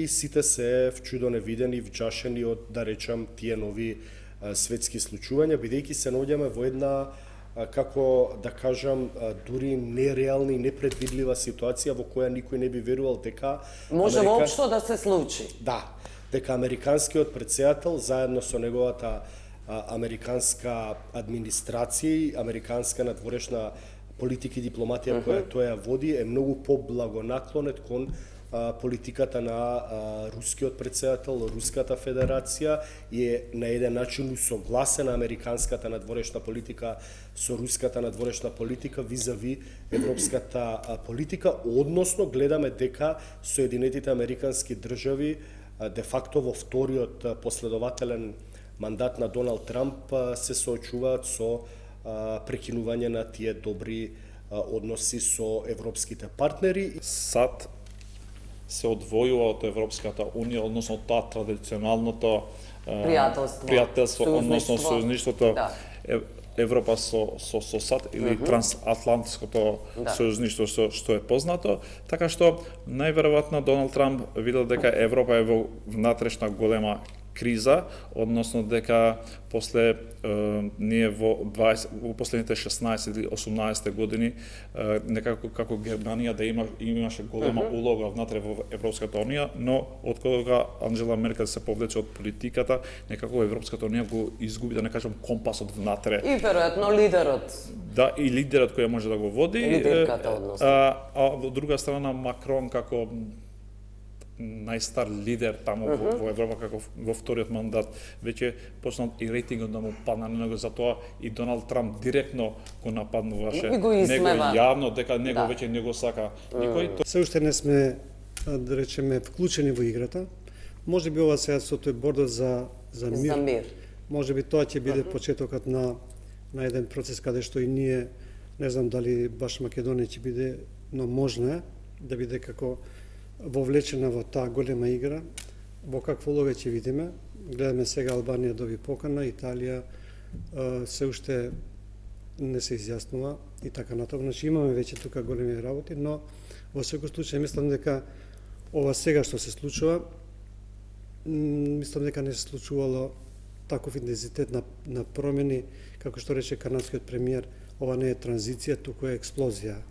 И сите се вчудо невидени, вчашени од, да речам, тие нови светски случувања, бидејќи се наоѓаме во една, како да кажам, дури нереална и непредвидлива ситуација во која никој не би верувал дека може воопшто да се случи. Да, дека американскиот претседател заедно со неговата американска администрација и американска надворешна политика и дипломатија која тој ја води е многу поблагонаклонет кон политиката на рускиот претседател, Руската федерација и е на еден начин усогласена американската надворешна политика со руската надворешна политика визави европската политика, односно гледаме дека Соединетите американски држави де факто во вториот последователен мандат на Доналд Трамп се соочуваат со прекинување на тие добри односи со европските партнери. САД се одвојува од Европската унија, односно таа традиционалното пријателство, односно сојузништвото Европа со САД или трансатлантското сојузништво што е познато, така што најверојатно Доналд Трамп видел дека Европа е во внатрешна голема криза, односно дека после ние во последните 16 или 18 години некако како Германија да имаше голема улога внатре во Европската унија, но од кога Анджела Меркел се повлече од политиката, некако Европската унија го изгуби, да не кажам, компасот внатре. И веројатно лидерот. Да, и лидерот кој може да го води. Лидерката, односно. А во друга страна Макрон како најстар лидер таму во Европа, како во вториот мандат, веќе почнал и рейтингот да му падна на него, затоа и Доналд Трамп директно го нападнуваше него јавно, дека него веќе не го сака никој. Се уште не сме, да речеме, вклучени во играта. Може би ова сега со тој бордот за мир. Може би тоа ќе биде почетокот на еден процес каде што и ние, не знам дали баш Македонија ќе биде, но можно е да биде како вовлечена во таа голема игра. Во каква улога ќе видиме. Гледаме сега Албанија доби покана, Италија се уште не се изјаснува и така натаму. Значи имаме веќе тука големи работи, но во секој случај мислам дека ова сега што се случува, мислам дека не се случувало таков интензитет на промени, како што рече канадскиот премиер, ова не е транзиција, туку е експлозија.